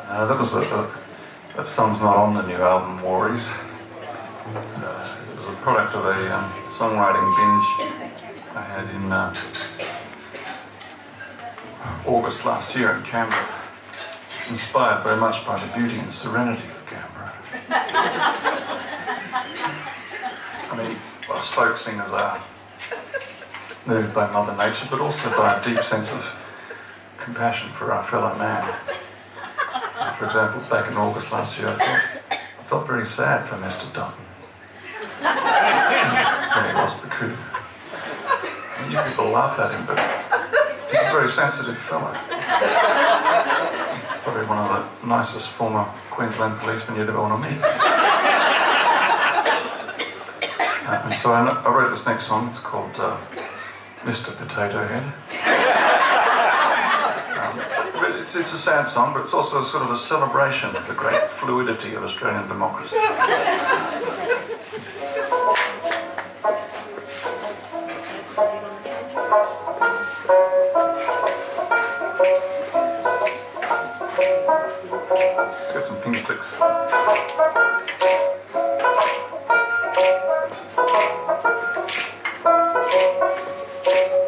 That song's not on the new album, Warries. It was a product of a songwriting binge I had in August last year in Canberra, inspired very much by the beauty and serenity of Canberra. I mean, us folk singers are moved by Mother Nature, but also by a deep sense of compassion for our fellow man. For example, back in August last year, I felt very sad for Mr. Dutton when he lost the coup. And you people laugh at him, but he's a very sensitive fellow. Probably one of the nicest former Queensland policemen you'd ever want to meet. And so I wrote this next song. It's called Mr. Potato Head. It's a sad song, but it's also sort of a celebration of the great fluidity of Australian democracy. Let's get some finger clicks.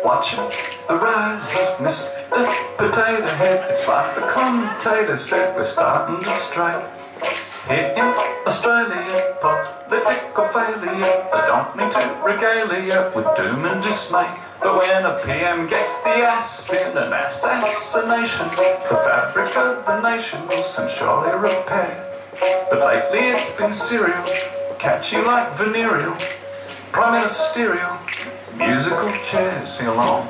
Watching the rise of Mr. Potato Head, it's like the commentator said, we're starting to stray. Here in Australia, political failure, I don't mean to regale you with doom and dismay. But when a PM gets the ass in an assassination, the fabric of the nation will soon surely repair. But lately it's been serial, catchy like venereal, prime ministerial, musical chairs, sing along.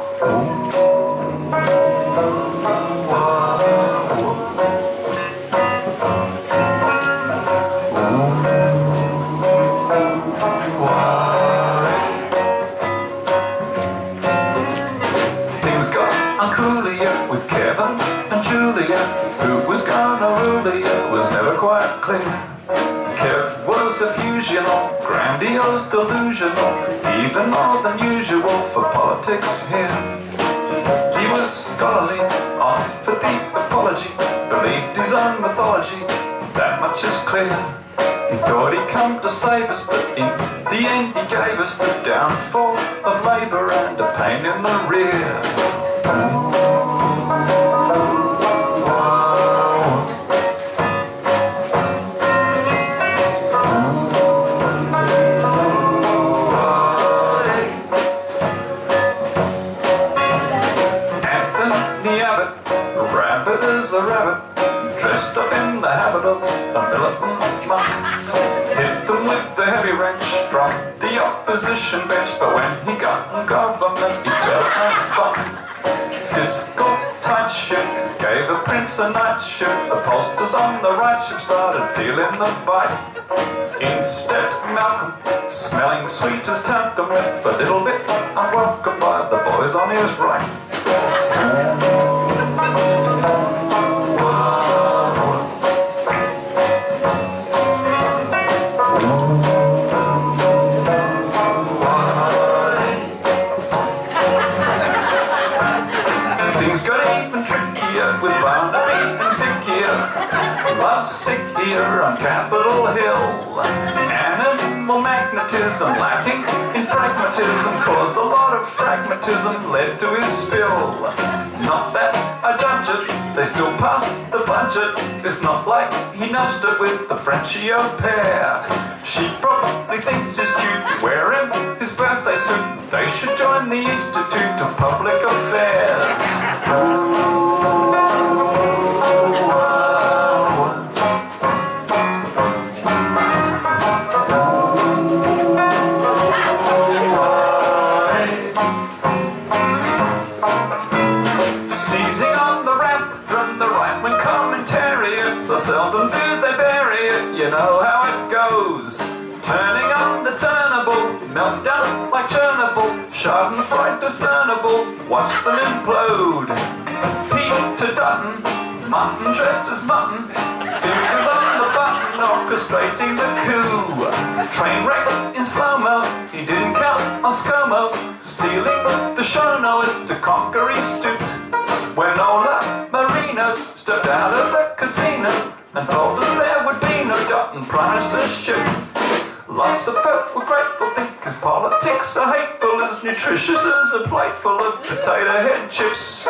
Things got uncoolier with Kevin and Julia. Who was gonna rule you was never quite clear. Kev was a fusional, grandiose, delusional, even more than usual for politics here. He was scholarly, off for the apology, believed his own mythology, that much is clear. He thought he'd come to save us, but in the end he gave us the downfall of Labour and a pain in the rear. A rabbit, dressed up in the habit of a militant monk, hit them with the heavy wrench from the opposition bench, but when he got in government, he felt no fun. Fiscal tight ship gave the prince a night ship, the posters on the right ship started feeling the bite. Instead, Malcolm, smelling sweet as talcum, left a little bit unwelcome by the boys on his right. Things got even trickier with Barnaby and Vic here. Lovesick here on Capitol Hill. Animal magnetism lacking in pragmatism caused a lot of fragmatism, led to his spill. Not that I judge it, they still passed the budget. It's not like he nudged it with the Frenchie au pair. She probably thinks he's cute, wearing his birthday suit. They should join the Institute of Public Affairs. Seizing on the wrath from the right-wing commentariats, so seldom do they vary it, you know how it goes. Turning on the turnable, meltdown like Chernobyl, Schadenfreude discernible, watch them implode. Peter Dutton, mutton dressed as mutton, fingers on the button, orchestrating the coup. Train wreck in slow-mo, he didn't count on ScoMo, stealing the show, no, is to conquer he stooped. when Ola Marino stepped out of the casino and told us there would be no doubt and promised us ship. Lots of folk were grateful, think his politics are hateful, as nutritious as a plate full of potato head chips.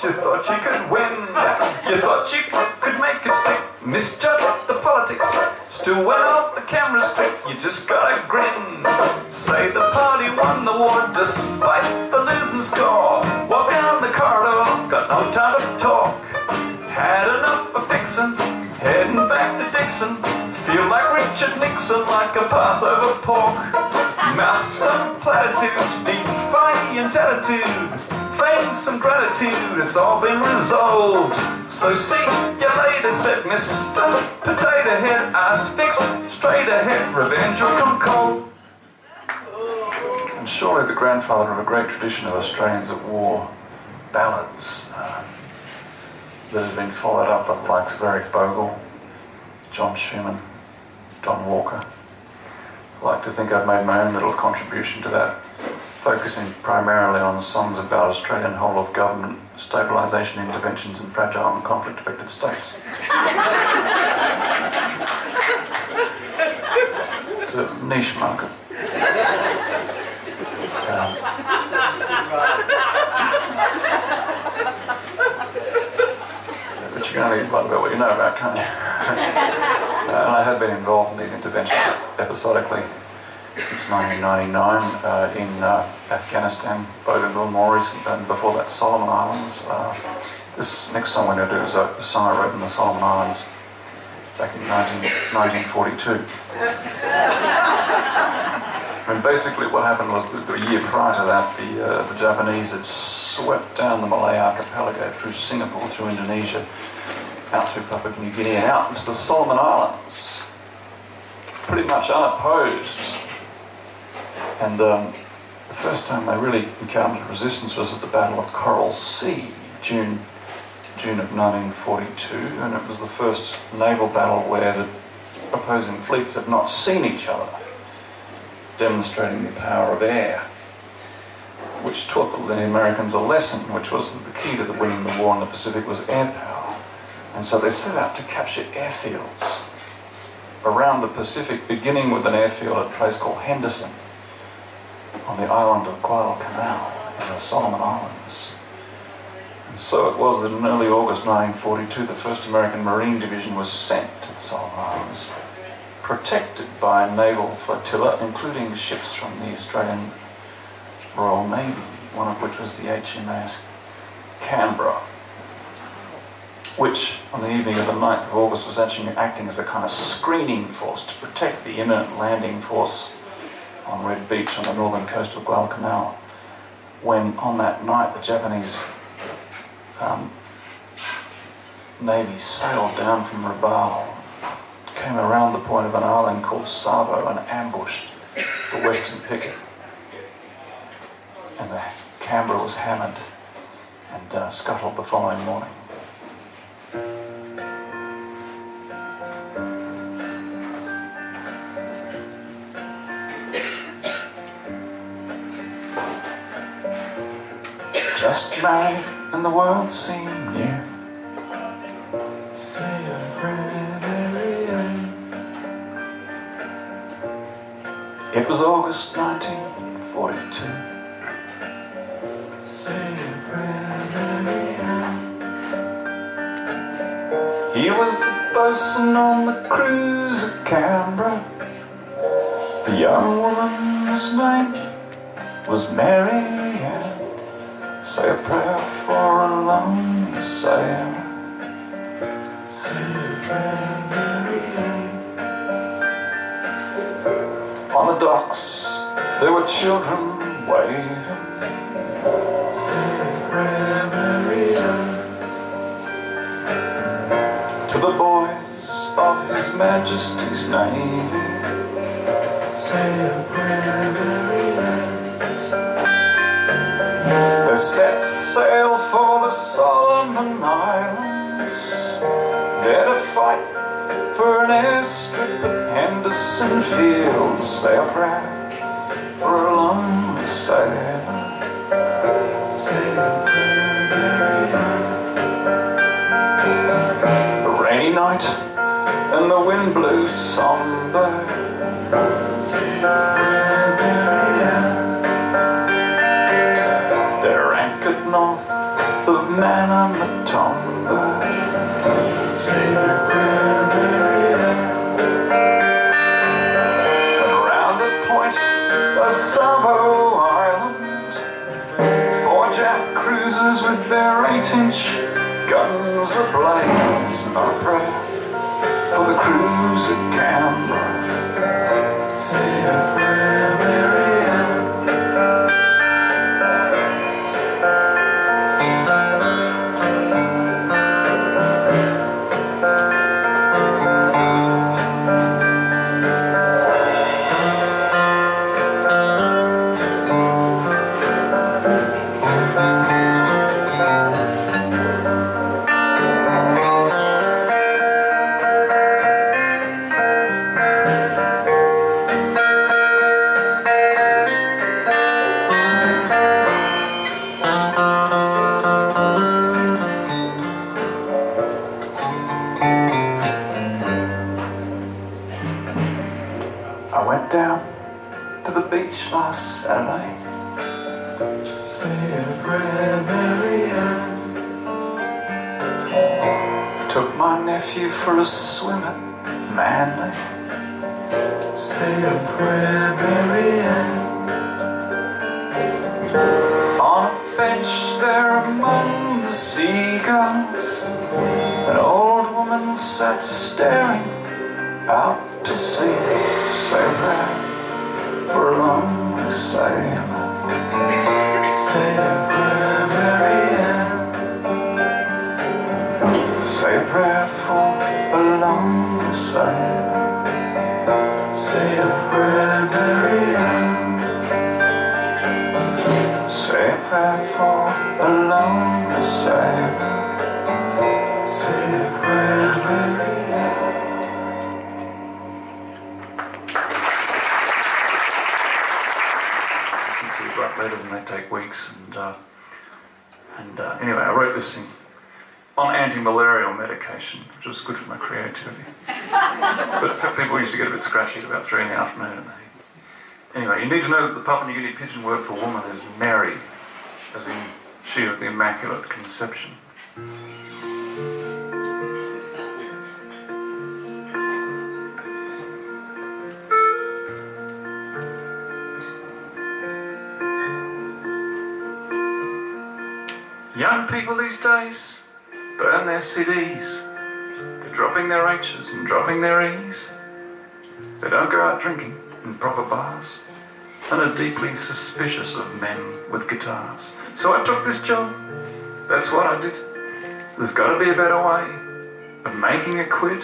You thought you could win, you thought you could make it stick, misjudged the politics, still when all the cameras click, you just gotta grin. Say the party won the war despite the losing score. Walk down the corridor, got no time to talk. Had enough of fixing, heading back to Dixon. Feel like Richard Nixon, like a Passover pork. Mouth some platitudes, defiant attitude. Feign some gratitude, it's all been resolved. So see you later, said Mr. Potato Head. Eyes fixed, straight ahead, revenge will come cold. And surely the grandfather of a great tradition of Australians at war ballads that has been followed up by the likes of Eric Bogle, John Schumann, Don Walker. I like to think I've made my own little contribution to that, focusing primarily on songs about Australian whole-of-government stabilisation interventions in fragile and conflict-affected states. It's a niche market. But you can only write about what you know about, can't you? And I have been involved in these interventions episodically since 1999 in Afghanistan, Bougainville, Warries, and before that Solomon Islands. This next song we're going to do is a song I wrote in the Solomon Islands back in 1942. And basically what happened was that the year prior to that, the Japanese had swept down the Malay archipelago through Singapore, through Indonesia, out through Papua New Guinea and out into the Solomon Islands, pretty much unopposed. And the first time they really encountered resistance was at the Battle of Coral Sea, June of 1942, and it was the first naval battle where the opposing fleets had not seen each other, demonstrating the power of air, which taught the Americans a lesson, which was that the key to winning the war in the Pacific was air power. And so they set out to capture airfields around the Pacific, beginning with an airfield at a place called Henderson on the island of Guadalcanal in the Solomon Islands. And so it was that in early August 1942, the 1st American Marine Division was sent to the Solomon Islands, protected by a naval flotilla, including ships from the Australian Royal Navy, one of which was the HMAS Canberra, which on the evening of the 9th of August was actually acting as a kind of screening force to protect the imminent landing force on Red Beach on the northern coast of Guadalcanal, when on that night the Japanese Navy sailed down from Rabaul, came around the point of an island called Savo and ambushed the western picket. And the Canberra was hammered and scuttled the following morning. Just married and the world seemed new. Say a prayer. It was August 1942. Say a prayer. He was the bosun on the cruise at Canberra. The young woman whose name was Mary Ann. Say a prayer for a lonely sailor. Say a prayer, Mary Ann. On the docks there were children waving. Say a prayer, Mary Ann. To the boys of His Majesty's Navy. Say a prayer, Mary Ann. They set sail for the Solomon Islands, there to fight for an airstrip at Henderson Field. Say a prayer for a lonely sailor. Say a prayer, Mary Ann. A rainy night and the wind blew somber. Say a prayer, Mary Ann. They're anchored north of Manamatonga. Say a prayer, Mary Ann. And round the point of Savo Island, 4 Jack cruisers with their 8-inch guns ablaze. And I pray for the cruise at Canberra. Say a prayer, Mary Ann. I went down to the beach last Saturday. Say a prayer, Mary Ann. Took my nephew for a swim at Manly. Say a prayer, Mary Ann. On a bench there among the seagulls, an old woman sat staring out to sea. Say a prayer for a lonely sailor. Say a prayer, Mary Ann. Say a prayer for a lonely sailor. Say a prayer, Mary Ann. Say a prayer for a lonely sailor. Say a prayer, Mary Ann. Write letters and they take weeks, and anyway, I wrote this thing on anti-malarial medication, which was good for my creativity. But people used to get a bit scratchy at about 3 in the afternoon. Anyway, you need to know that the Papua New Guinea pidgin word for woman is Mary, as in she of the Immaculate Conception. Young people these days burn their CDs. They're dropping their H's and dropping their E's. They don't go out drinking in proper bars and are deeply suspicious of men with guitars. So I took this job. That's what I did. There's got to be a better way of making a quid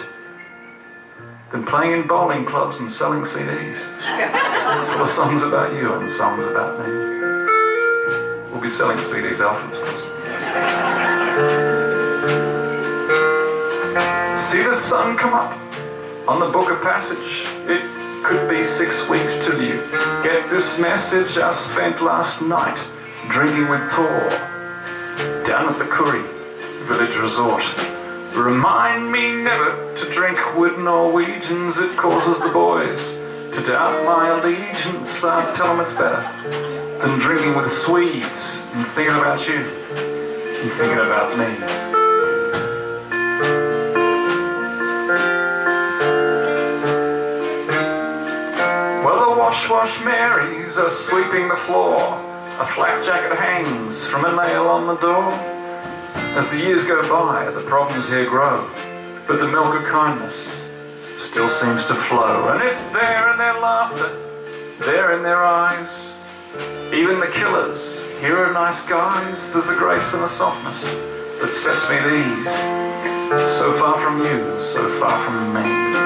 than playing in bowling clubs and selling CDs full of songs about you and songs about me. We'll be selling CDs afterwards, of course. See the sun come up on the Book of Passage. It could be 6 weeks till you get this message. I spent last night drinking with Tor down at the Curry Village Resort. Remind me never to drink with Norwegians. It causes the boys to doubt my allegiance. I tell them it's better than drinking with Swedes and thinking about you and thinking about me. Wash Marys are sweeping the floor. A flak jacket hangs from a nail on the door. As the years go by, the problems here grow, but the milk of kindness still seems to flow. And it's there in their laughter, there in their eyes. Even the killers, here are nice guys. There's a grace and a softness that sets me at ease. So far from you, so far from me.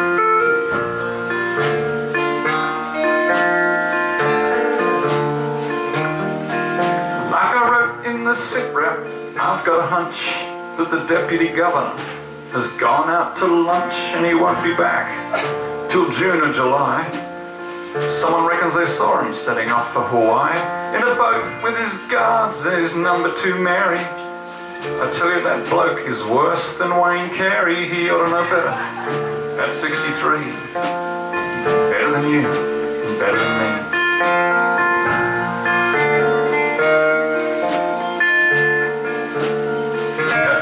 In the sit rep, I've got a hunch that the deputy governor has gone out to lunch and he won't be back till June or July. Someone reckons they saw him setting off for Hawaii in a boat with his guards and his number 2 Mary. I tell you, that bloke is worse than Wayne Carey. He ought to know better. At 63, better than you and better than me.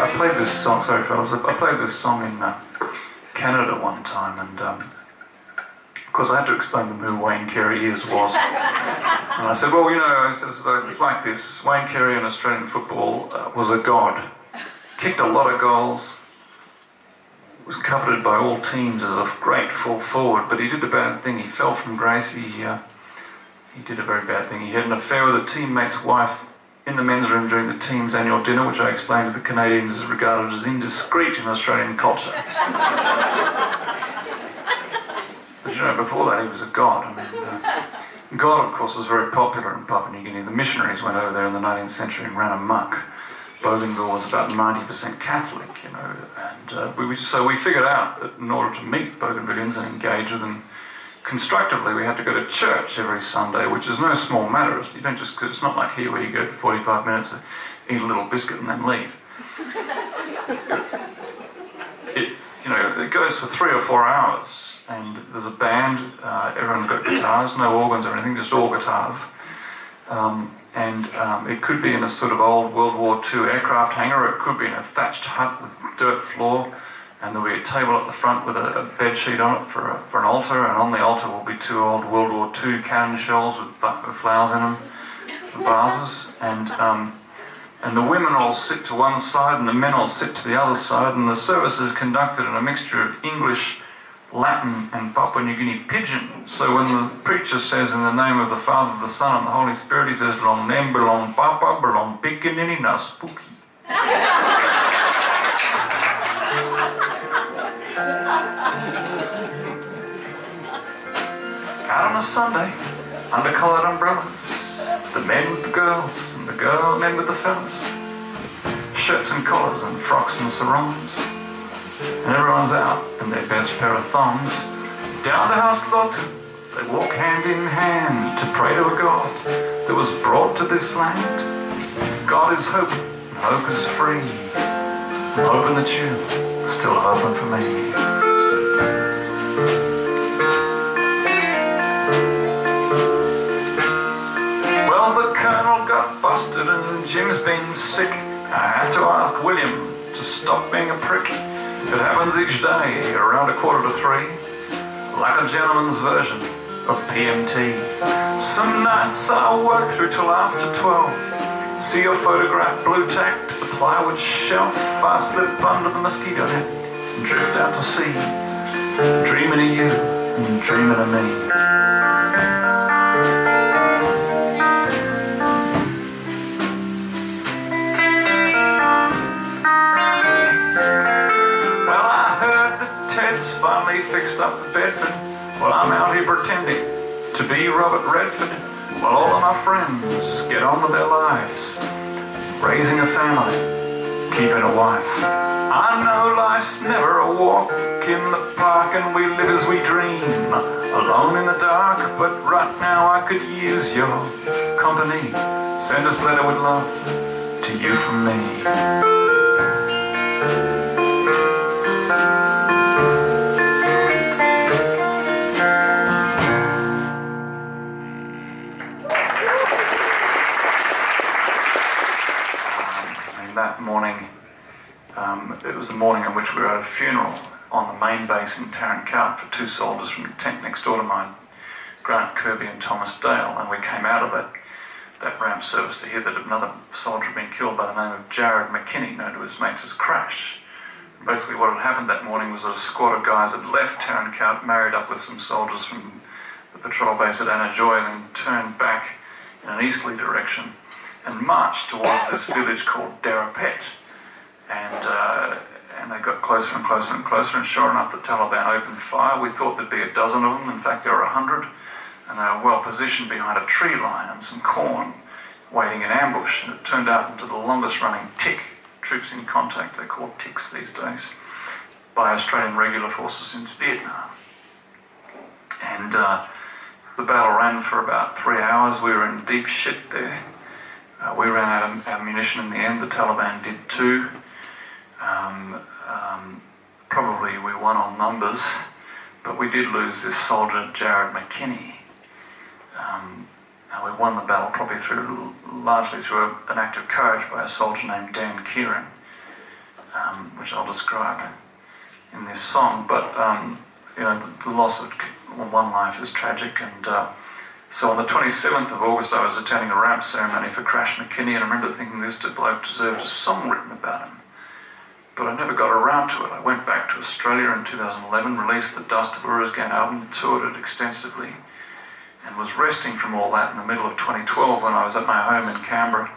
I played this song, sorry fellas, I played this song in Canada one time, and of course I had to explain to them who Wayne Carey was. And I said, well, you know, it's like this. Wayne Carey in Australian football was a god, kicked a lot of goals, was coveted by all teams as a great full forward, but he did a bad thing. He fell from grace. He did a very bad thing. He had an affair with a teammate's wife in the men's room during the team's annual dinner, which I explained to the Canadians is regarded as indiscreet in Australian culture. But you know, before that he was a god. I mean, God, of course, was very popular in Papua New Guinea. The missionaries went over there in the 19th century and ran amok. Bougainville was about 90% Catholic, you know, and so we figured out that in order to meet Bougainvilleans and engage with them constructively, we had to go to church every Sunday, which is no small matter. You don't just, it's not like here where you go for 45 minutes, eat a little biscuit and then leave. It's, you know, it goes for 3 or 4 hours, and there's a band, everyone's got guitars, no organs or anything, just all guitars. It could be in a sort of old World War II aircraft hangar, or it could be in a thatched hut with dirt floor. And there'll be a table at the front with a bed sheet on it for an altar, and on the altar will be 2 old World War II cannon shells with flowers in them, vases, and the women all sit to one side and the men all sit to the other side, and the service is conducted in a mixture of English, Latin and Papua New Guinea Pidgin. So when the preacher says in the name of the Father, the Son and the Holy Spirit, he says, "Long name belong Papa, belong Picanini na spooky." Out on a Sunday, under coloured umbrellas, the men with the girls and the men with the fellas, shirts and collars and frocks and sarongs, and everyone's out in their best pair of thongs. Down to House Lotu, they walk hand in hand to pray to a God that was brought to this land. God is hope, and hope is free. I'm hoping that you still hoping for me. Well, the Colonel got busted and Jim's been sick. I had to ask William to stop being a prick. It happens each day around 2:45, like a gentleman's version of PMT. Some nights I'll work through till after 12. See a photograph blue tacked to the plywood shelf. I slip under the mosquito net and drift out to sea, dreaming of you and dreaming of me. Well, I heard that Ted's finally fixed up the Bedford. Well, I'm out here pretending to be Robert Redford. While all of my friends get on with their lives, raising a family, keeping a wife. I know life's never a walk in the park, and we live as we dream, alone in the dark. But right now I could use your company. Send this letter with love to you from me. That morning, it was the morning in which we were at a funeral on the main base in Tarankart for 2 soldiers from the tent next door to mine Grant Kirby and Thomas Dale, and we came out of that ramp service to hear that another soldier had been killed by the name of Jared McKinney, known to his mates as Crash. Basically what had happened that morning was that a squad of guys had left Tarancout, married up with some soldiers from the patrol base at Anajoy, and then turned back in an easterly direction and marched towards this village called Derapet. And they got closer and closer and closer, and sure enough the Taliban opened fire. We thought there'd be a dozen of them. In fact there were 100, and they were well positioned behind a tree line and some corn, waiting in ambush. And it turned out into the longest running tick, troops in contact, they're called ticks these days, by Australian regular forces since Vietnam. And the battle ran for about 3 hours. We were in deep shit there. We ran out of ammunition in the end. The Taliban did too. Probably we won on numbers, but we did lose this soldier, Jared McKinney. We won the battle probably largely through an act of courage by a soldier named Dan Kieran, which I'll describe in this song. But the loss of one life is tragic, and so on the 27th of August I was attending a ramp ceremony for Crash McKinney, and I remember thinking this bloke deserved a song written about him. But I never got around to it. I went back to Australia in 2011, released the Dust of Uruzgan album, toured it extensively, and was resting from all that in the middle of 2012 when I was at my home in Canberra,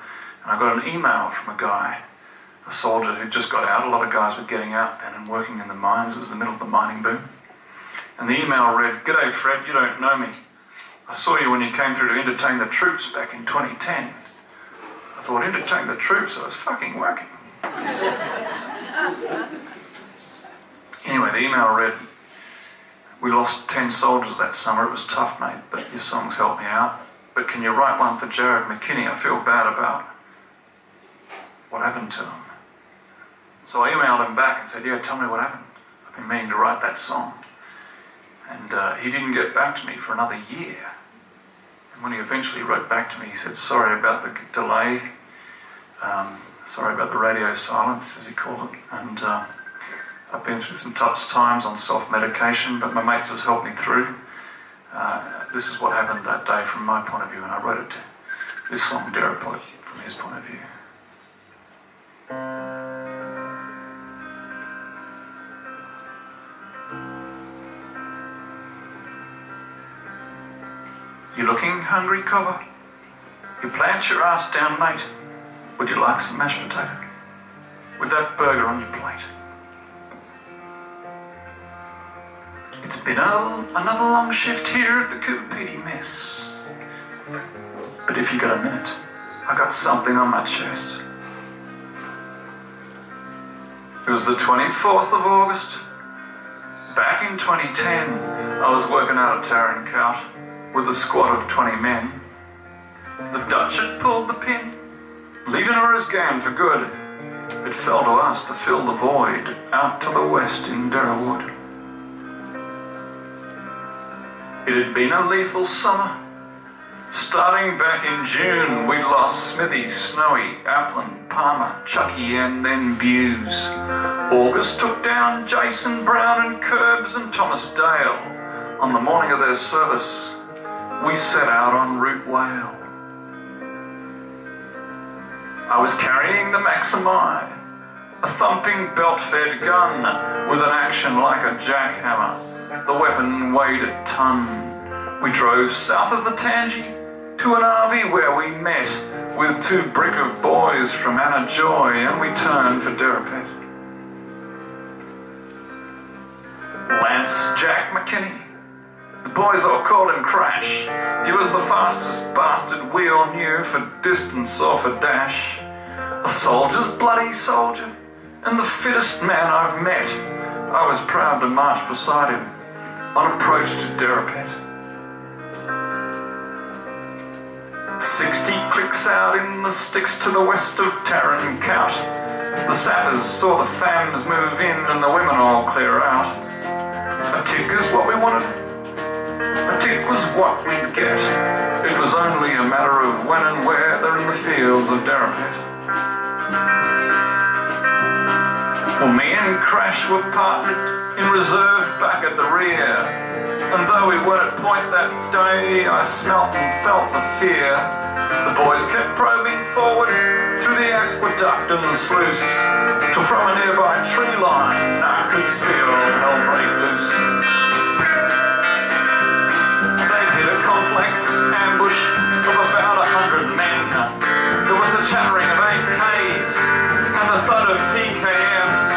and I got an email from a guy, a soldier who'd just got out. A lot of guys were getting out then and working in the mines. It was the middle of the mining boom. And the email read, "G'day Fred, you don't know me. I saw you when you came through to entertain the troops back in 2010. I thought, entertain the troops? I was fucking working." Anyway, the email read, "We lost 10 soldiers that summer. It was tough, mate, but your songs helped me out. But can you write one for Jared McKinney? I feel bad about what happened to him." So I emailed him back and said, "Yeah, tell me what happened. I've been meaning to write that song." And he didn't get back to me for another year. And when he eventually wrote back to me, he said, "Sorry about the delay. Sorry about the radio silence," as he called it. And I've been through some tough times on self-medication, but my mates have helped me through. This is what happened that day from my point of view, and I wrote it, this song, Derapet, from his point of view. You looking hungry, cobber? You plant your ass down, mate. Would you like some mashed potato? With that burger on your plate. It's been another long shift here at the Coopedy mess. But if you got a minute, I got something on my chest. It was the 24th of August. Back in 2010, I was working out at Tarancout with a squad of 20 men. The Dutch had pulled the pin, leaving Uruzgan for good. It fell to us to fill the void out to the west in Derapet. It had been a lethal summer. Starting back in June, we'd lost Smithy, Snowy, Applin, Palmer, Chucky, and then Buse. August took down Jason Brown and Curbs and Thomas Dale. On the morning of their service, we set out en route Whale. I was carrying the Maximi, a thumping belt-fed gun with an action like a jackhammer. The weapon weighed a ton. We drove south of the Tangi to an RV where we met with 2 brick of boys from Anajoy, and we turned for Derapet. Lance Jack McKinney. The boys all called him Crash. He was the fastest bastard we all knew for distance or for dash. A soldier's bloody soldier, and the fittest man I've met. I was proud to march beside him on approach to Derapet. 60 clicks out in the sticks to the west of Tarancout. The sappers saw the fams move in and the women all clear out. A tick is what we wanted. A tick was what we'd get. It was only a matter of when and where. They're in the fields of Derapet. Well, me and Crash were partnered in reserve back at the rear, and though we weren't at point that day, I smelt and felt the fear. The boys kept probing forward through the aqueduct and the sluice, till from a nearby tree line I could see all hell break loose. They'd hit a complex ambush of about 100 men. There was the chattering of AKs and the thud of PKMs.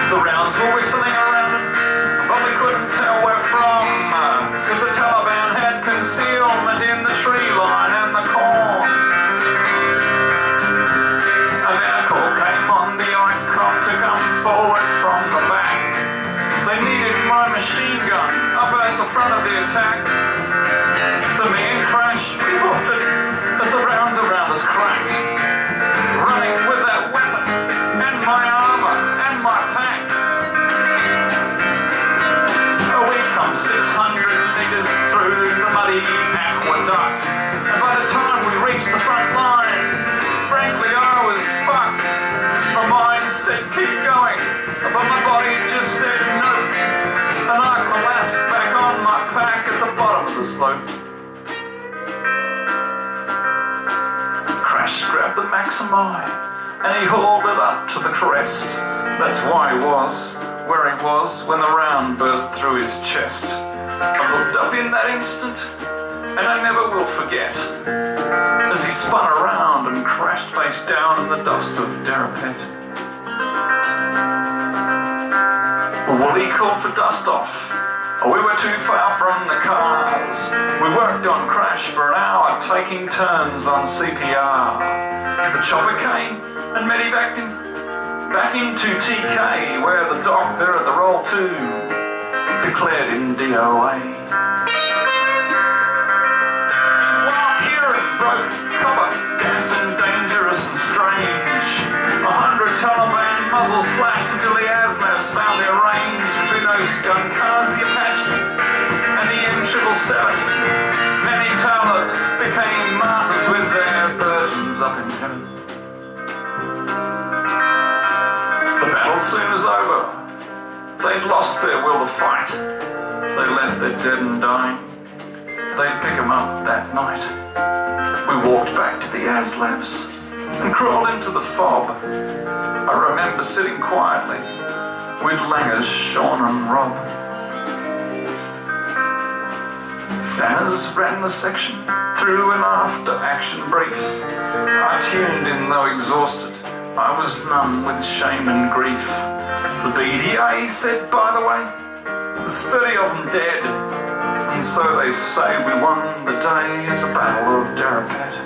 The rounds were whistling around it, but we couldn't tell where from, cause the Taliban had concealment in the tree line and the corn. And then a call came on the ICOM to come forward from the back. They needed my machine gun up at the front of the attack. So me and Crash, we hoofed it as the rounds around us cracked, running with that weapon and my armor and my pack. We come 600 meters through the muddy aqueduct, and by the time we reached the front line, frankly I was fucked. My mind said keep going, but my body just said no, and I collapsed back on my pack at the bottom of the slope. Crash grabbed the Maximi, and he hauled it up to the crest. That's why he was where he was when the round burst through his chest. I looked up in that instant, and I never will forget, as he spun around and crashed face down in the dust of Derapet. Well, he called for dust off. We were too far from the cars. We worked on Crash for an hour, taking turns on CPR. The chopper came and medevaced him back into TK, where the doc there at the roll 2 declared him DOA. While Kieran broke cover, dancing dangerous and strange, 100 Taliban muzzles flashed until the ASLAVs found their range between those gun cars, the Apache and the M777. Many Talibs became martyrs with their burdens up in heaven. The battle soon was over. They'd lost their will to fight. They left their dead and dying. They'd pick them up that night. We walked back to the ASLAVs and crawled into the fob. I remember sitting quietly with Langers, Sean and Rob. Fanners ran the section through an after-action brief. I tuned in though exhausted. I was numb with shame and grief. The BDA said, by the way, there's 30 of them dead, and so they say we won the day in the Battle of Derapet.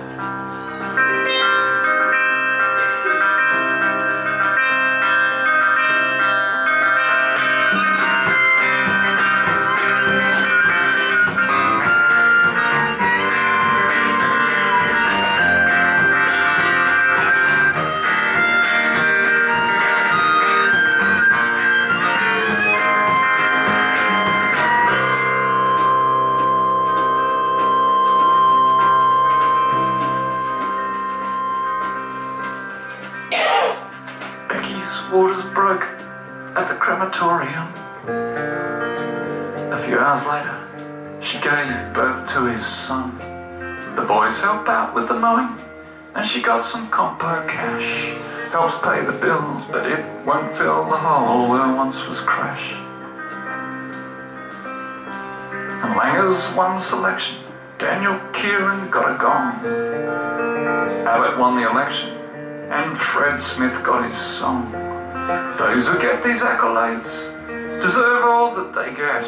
Waters broke at the crematorium. A few hours later, she gave birth to his son. The boys helped out with the mowing, and she got some compo cash. Helps pay the bills, but it won't fill the hole where once was Crash. And Langers won selection. Daniel Kieran got a gong. Abbott won the election, and Fred Smith got his song. Those who get these accolades deserve all that they get,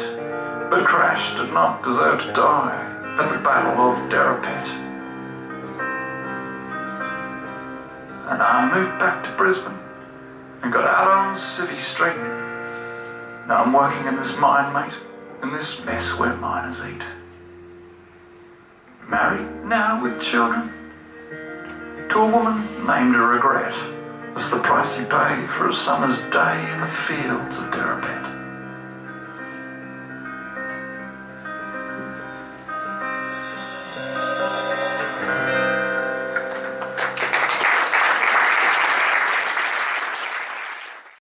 but Crash did not deserve to die at the Battle of Derapet. And I moved back to Brisbane and got out on Civvy Street. Now I'm working in this mine, mate, in this mess where miners eat. Married now with children to a woman named Regret. It's the price you pay for a summer's day in the fields of Derapet.